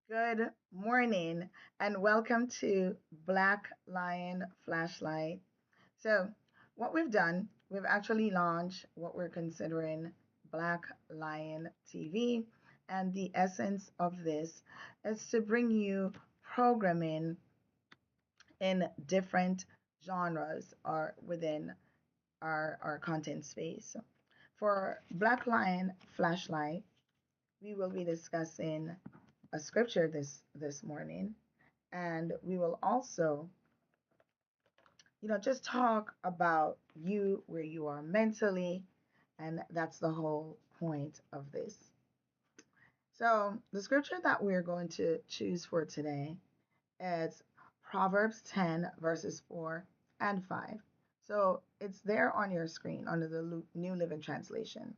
Good morning and welcome to Black Lion Flashlight. So, what we've done, we've actually launched what we're considering Black Lion TV, and the essence of this is to bring you programming in different genres or within our content space. For Black Lion Flashlight, we will be discussing a scripture this morning, and we will also just talk about you where you are mentally, and that's the whole point of this. So the scripture that we're going to choose for today is Proverbs 10 verses 4 and 5. So it's there on your screen under the New Living Translation.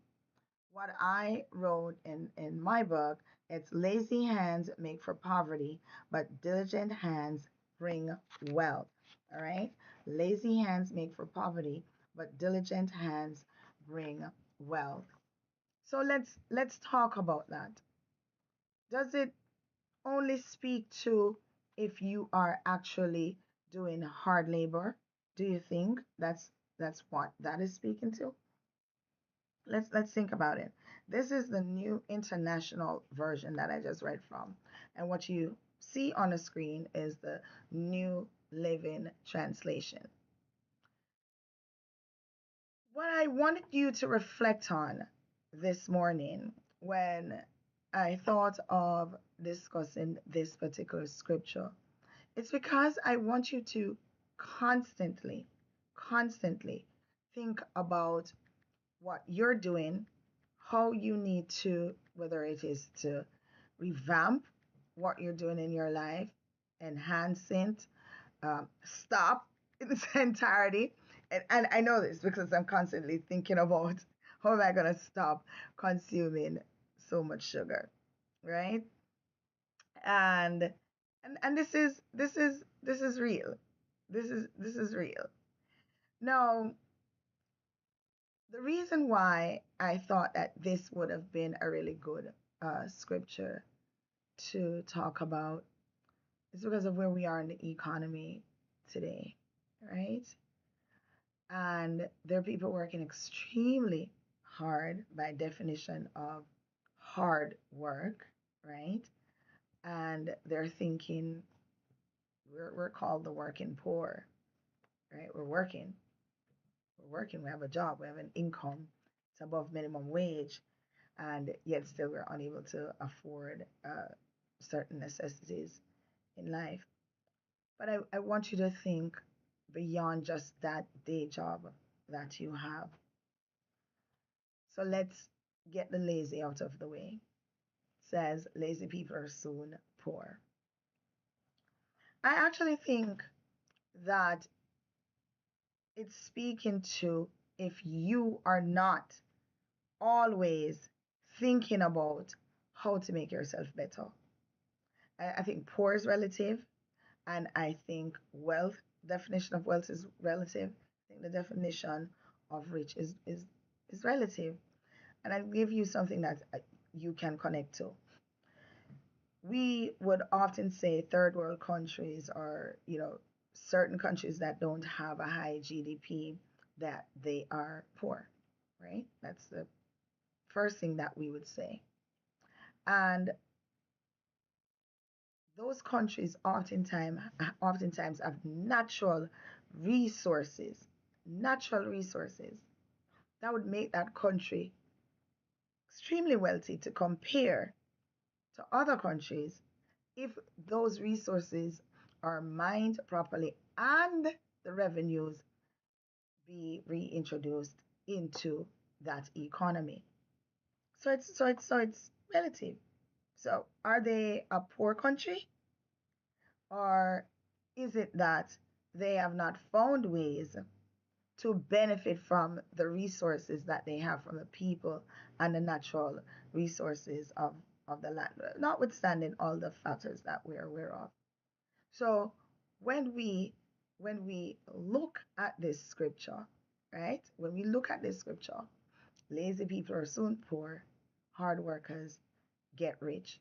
What I wrote in my book, it's lazy hands make for poverty, but diligent hands bring wealth. All right? Lazy hands make for poverty, but diligent hands bring wealth. So let's talk about that. Does it only speak to if you are actually doing hard labor? Do you think that's what that is speaking to? Let's think about it. This is the new international version that I just read from. And what you see on the screen is the New Living Translation. What I wanted you to reflect on this morning when I thought of discussing this particular scripture, it's because I want you to constantly think about what you're doing, how you need to, whether it is to revamp what you're doing in your life, enhance it, stop in its entirety. And I know this because I'm constantly thinking about how am I going to stop consuming so much sugar, right? And and this is real. This is real. Now, the reason why I thought that this would have been a really good scripture to talk about is because of where we are in the economy today, right? And there are people working extremely hard by definition of hard work, right? And they're thinking we're called the working poor, right? We're working, we have a job, we have an income, it's above minimum wage, and yet still we're unable to afford certain necessities in life. But I want you to think beyond just that day job that you have. So let's get the lazy out of the way. It says lazy people are soon poor. I actually think that it's speaking to if you are not always thinking about how to make yourself better. I think poor is relative, and I think wealth, definition of wealth is relative. I think the definition of rich is relative. And I'll give you something that you can connect to. We would often say third world countries or, certain countries that don't have a high GDP, that they are poor, right? That's the first thing that we would say. And those countries oftentimes have natural resources that would make that country extremely wealthy to compare to other countries if those resources are mined properly and the revenues be reintroduced into that economy. So it's relative. So are they a poor country, or is it that they have not found ways to benefit from the resources that they have from the people and the natural resources of the land, notwithstanding all the factors that we're aware of? So when we when we look at this scripture, right? When we look at this scripture, lazy people are soon poor, hard workers get rich.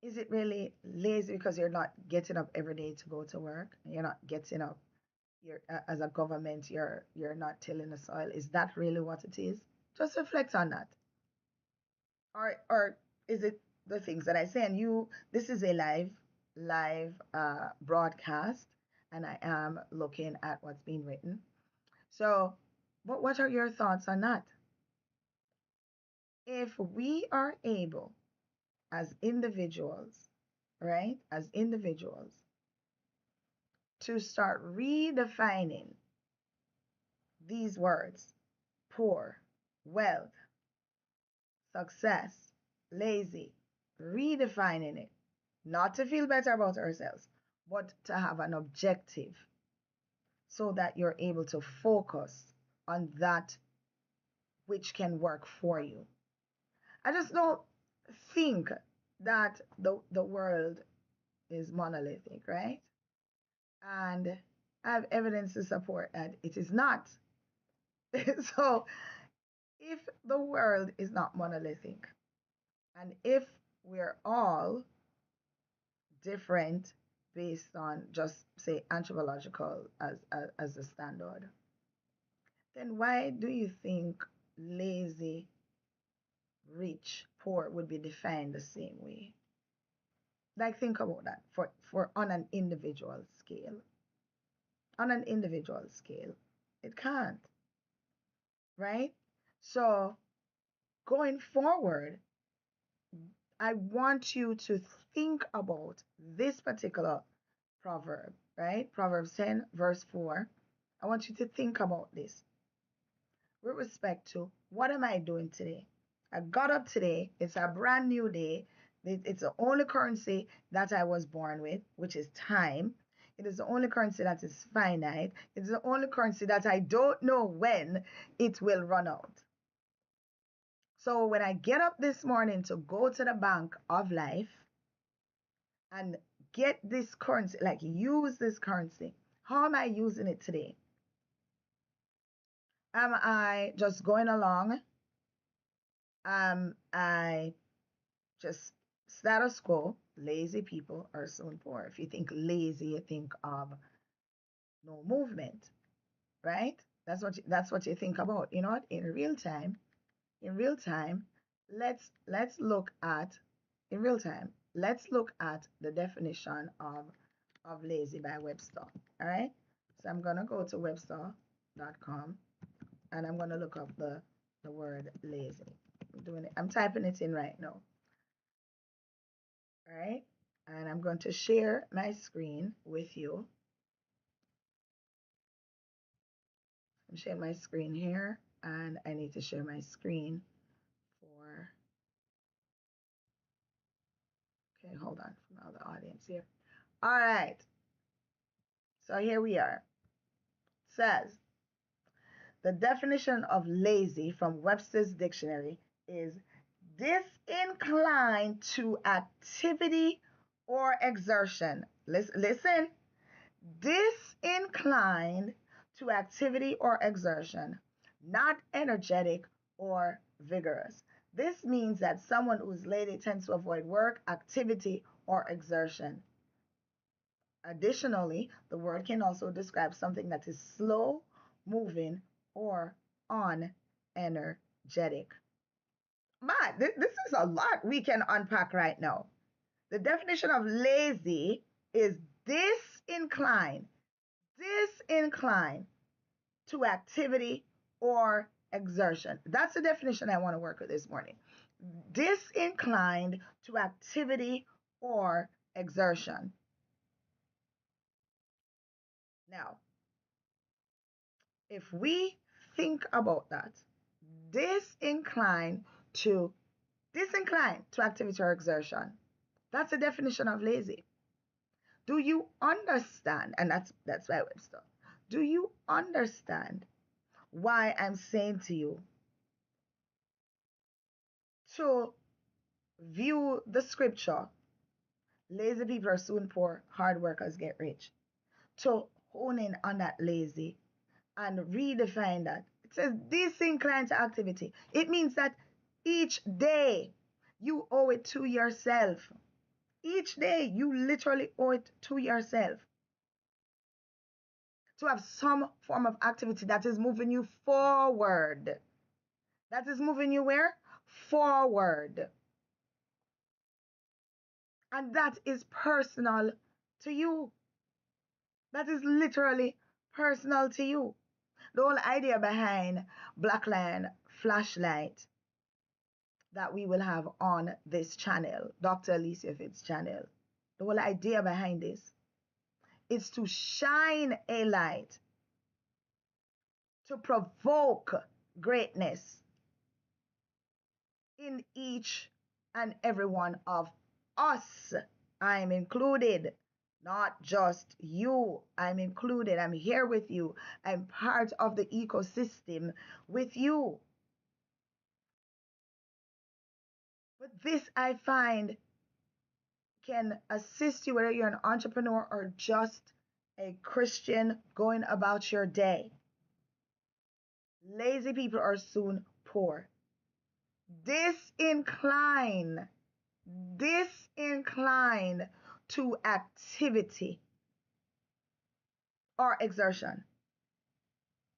Is it really lazy because you're not getting up every day to go to work? You're not getting up. You're as a government, you're not tilling the soil. Is that really what it is? Just reflect on that. Or is it the things that I say? And you, this is a live broadcast, and I am looking at what's being written. So, what are your thoughts on that? If we are able as individuals, right, as individuals, to start redefining these words: poor, wealth, success, lazy, redefining it, not to feel better about ourselves, but to have an objective so that you're able to focus on that which can work for you. I just don't think that the world is monolithic, right? And I have evidence to support that it is not. So if the world is not monolithic, and if we're all different based on just say anthropological as a standard, then why do you think lazy, rich, poor would be defined the same way? Like think about that for on an individual scale. On an individual scale, it can't, right? So going forward, I want you to think about this particular proverb, right? Proverbs 10, verse 4. I want you to think about this with respect to what am I doing today? I got up today. It's a brand new day. It's the only currency that I was born with, which is time. It is the only currency that is finite. It's the only currency that I don't know when it will run out. So when I get up this morning to go to the bank of life and get this currency, like use this currency, how am I using it today? Am I just going along? I just status quo? Lazy people are soon poor. If you think lazy, you think of no movement, right? That's what you think about. You know what? In real time, let's look at in real time. Let's look at the definition of lazy by Webster. All right. So I'm gonna go to Webster.com and I'm gonna look up the word lazy. I'm doing it. I'm typing it in right now. All right. And I'm going to share my screen with you. I'm sharing my screen here, and I need to share my screen for. Okay, hold on from all the audience here. All right. So here we are. It says the definition of lazy from Webster's dictionary is disinclined to activity or exertion. Listen, disinclined to activity or exertion, not energetic or vigorous. This means that someone who is lazy tends to avoid work, activity, or exertion. Additionally, the word can also describe something that is slow, moving, or unenergetic. Man, this is a lot we can unpack right now. The definition of lazy is disinclined, disinclined to activity or exertion. That's the definition I want to work with this morning. Disinclined to activity or exertion. Now, if we think about that, disinclined to activity or exertion, that's the definition of lazy. Do you understand? And that's why Webster. Do you understand why I'm saying to you to view the scripture, lazy people are soon poor, hard workers get rich, to hone in on that lazy and redefine that? It says disinclined to activity. It means that each day you owe it to yourself. Each day, you literally owe it to yourself to have some form of activity that is moving you forward. That is moving you where? Forward. And that is personal to you. That is literally personal to you. The whole idea behind Blackline Flashlight that we will have on this channel, Dr. Alicia Fitz channel, the whole idea behind this is to shine a light, to provoke greatness in each and every one of us. I'm included, not just you. I'm included. I'm here with you. I'm part of the ecosystem with you. But this I find can assist you whether you're an entrepreneur or just a Christian going about your day. Lazy people are soon poor. Disincline, disincline to activity or exertion.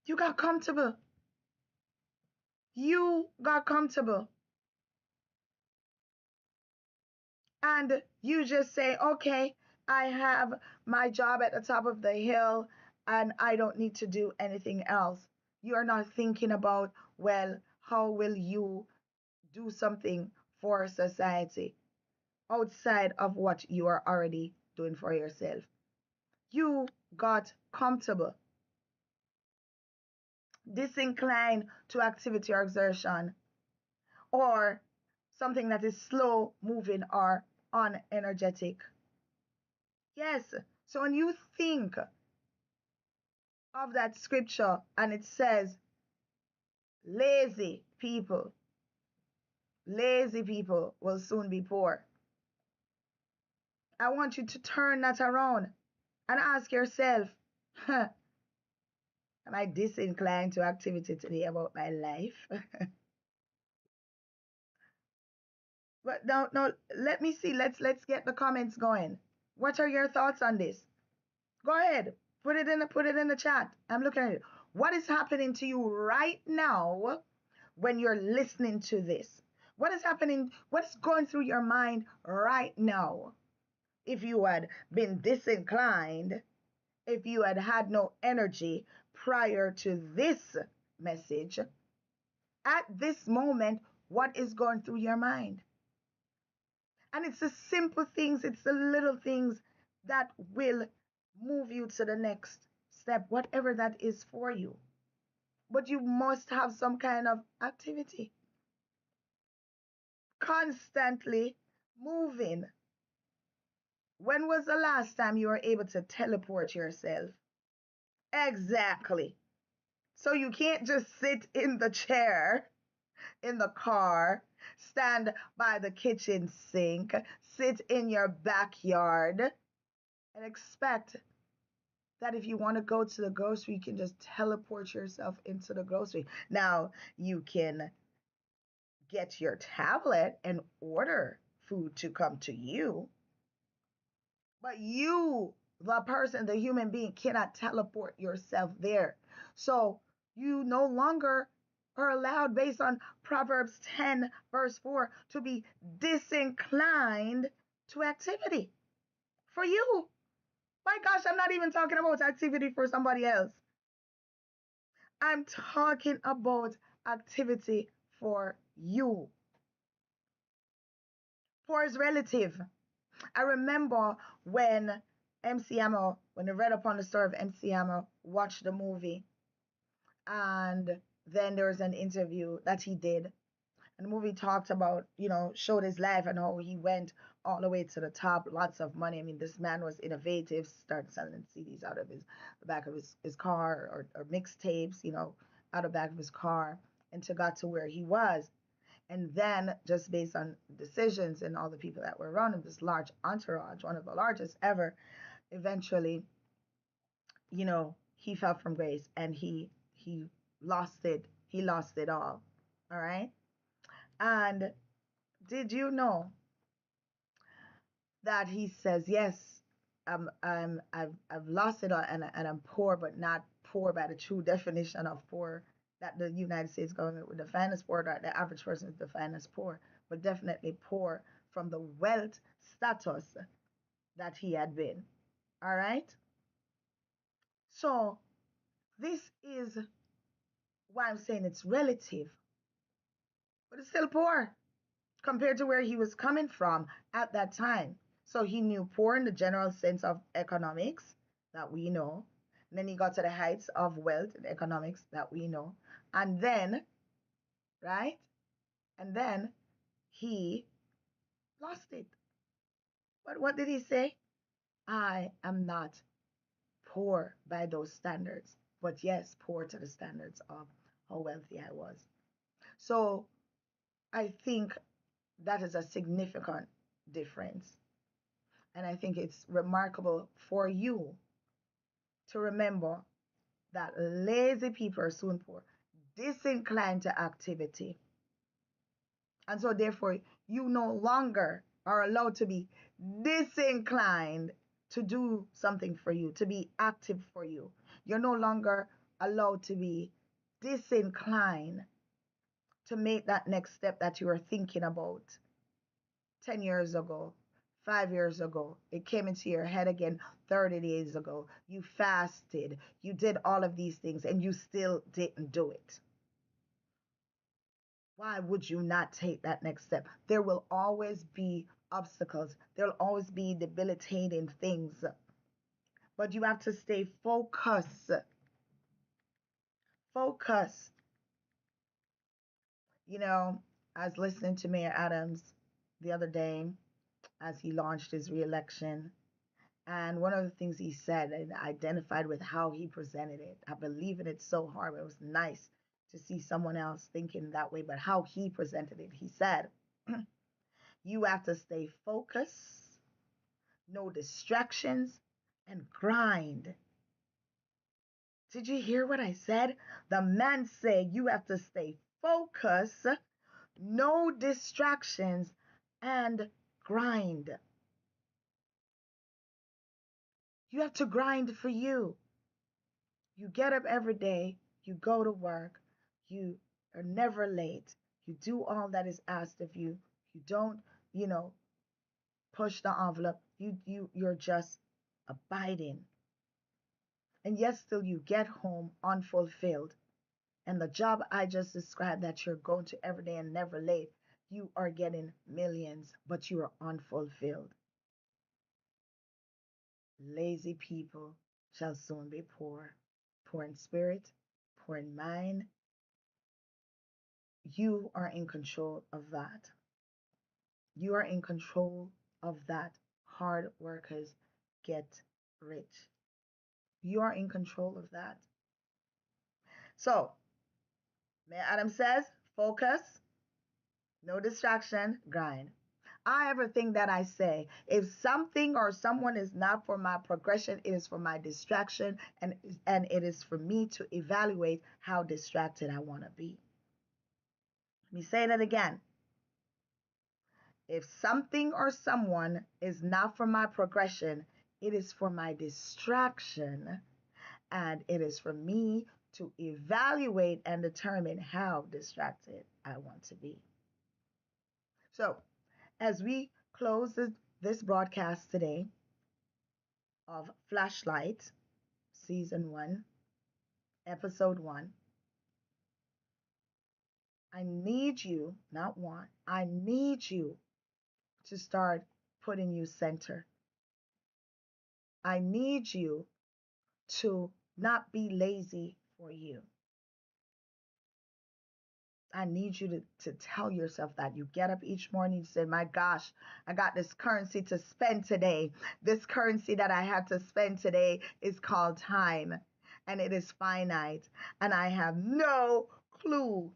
You got comfortable. You got comfortable. And you just say, okay, I have my job at the top of the hill and I don't need to do anything else. You are not thinking about, well, how will you do something for society outside of what you are already doing for yourself? You got comfortable, disinclined to activity or exertion, or something that is slow moving or unenergetic. Yes. So when you think of that scripture and it says, lazy people, lazy people will soon be poor. I want you to turn that around and ask yourself, huh, am I disinclined to activity today about my life? But no, let me see. Let's get the comments going. What are your thoughts on this? Go ahead. Put it in the chat. I'm looking at it. What is happening to you right now when you're listening to this? What is happening? What's going through your mind right now? If you had been disinclined, if you had had no energy prior to this message, at this moment, what is going through your mind? And it's the simple things, it's the little things that will move you to the next step, whatever that is for you. But you must have some kind of activity. Constantly moving. When was the last time you were able to teleport yourself? Exactly. So you can't just sit in the chair, in the car, stand by the kitchen sink, sit in your backyard, and expect that if you want to go to the grocery, you can just teleport yourself into the grocery. Now, you can get your tablet and order food to come to you, but you, the person, the human being, cannot teleport yourself there. So you no longer are allowed, based on Proverbs 10, verse 4, to be disinclined to activity for you. My gosh, I'm not even talking about activity for somebody else. I'm talking about activity for you, for his relative. I remember when MC Hammer, when I read upon the story of MC Hammer, watched the movie, and then there was an interview that he did. And the movie talked about, showed his life and how he went all the way to the top, lots of money. I mean, this man was innovative, started selling CDs out of the back of his car, or mixtapes, out of the back of his car, and to got to where he was. And then, just based on decisions and all the people that were around him, this large entourage, one of the largest ever, eventually, he fell from grace and he lost it. He lost it all. All right. And did you know that he says, yes, I've lost it all, and I'm poor, but not poor by the true definition of poor that the United States government would define as poor, that the average person would define as poor, but definitely poor from the wealth status that he had been. All right. So this is why I'm saying it's relative, but it's still poor compared to where he was coming from at that time. So he knew poor in the general sense of economics that we know. And then he got to the heights of wealth and economics that we know. And then, right? And then he lost it. But what did he say? I am not poor by those standards, but yes, poor to the standards of how wealthy I was. So I think that is a significant difference. And I think it's remarkable for you to remember that lazy people are soon poor, disinclined to activity. And so, therefore, you no longer are allowed to be disinclined to do something for you, to be active for you. You're no longer allowed to be disinclined to make that next step that you are thinking about 10 years ago, 5 years ago. It came into your head again 30 days ago. You fasted, you did all of these things, and you still didn't do it. Why would you not take that next step? There will always be obstacles, there'll always be debilitating things, but you have to stay focused. Focus. You know, I was listening to Mayor Adams the other day as he launched his reelection. And one of the things he said and identified with how he presented it, I believe in it so hard. It was nice to see someone else thinking that way, but how he presented it, he said, you have to stay focused, no distractions, and grind. Did you hear what I said? The man said you have to stay focused, no distractions, and grind. You have to grind for you. You get up every day, you go to work, you are never late, you do all that is asked of you. You don't, you know, push the envelope. You're just abiding. And yet still you get home unfulfilled. And the job I just described that you're going to every day and never late, you are getting millions, but you are unfulfilled. Lazy people shall soon be poor, poor in spirit, poor in mind. You are in control of that. You are in control of that. Hard workers get rich. You are in control of that. So, Mayor Adam says, focus, no distraction, grind. I everything that I say, if something or someone is not for my progression, it is for my distraction, and it is for me to evaluate how distracted I want to be. Let me say that again. If something or someone is not for my progression, it is for my distraction, and it is for me to evaluate and determine how distracted I want to be. So, as we close this broadcast today of Flashlight, Season 1, Episode 1, I need you, not want, I need you to start putting you center. I need you to not be lazy for you. I need you to tell yourself that. You get up each morning, you say, my gosh, I got this currency to spend today. This currency that I had to spend today is called time, and it is finite. And I have no clue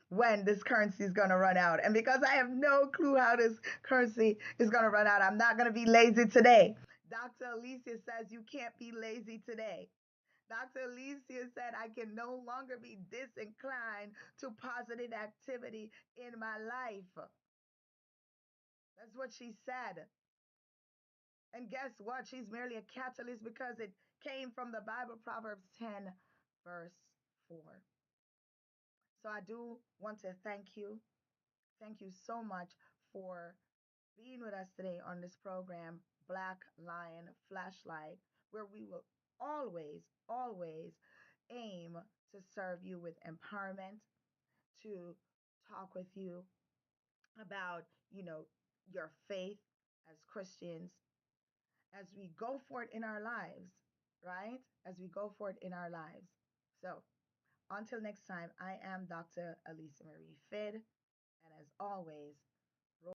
when this currency is going to run out. And because I have no clue how this currency is going to run out, I'm not going to be lazy today. Dr. Alicia says you can't be lazy today. Dr. Alicia said, I can no longer be disinclined to positive activity in my life. That's what she said. And guess what? She's merely a catalyst because it came from the Bible, Proverbs 10, verse 4. So I do want to thank you. Thank you so much for being with us today on this program, Black Lion Flashlight, where we will always, always aim to serve you with empowerment, to talk with you about, your faith as Christians, as we go forward in our lives, right? As we go forward in our lives. So until next time, I am Dr. Elisa Marie Fid, and as always,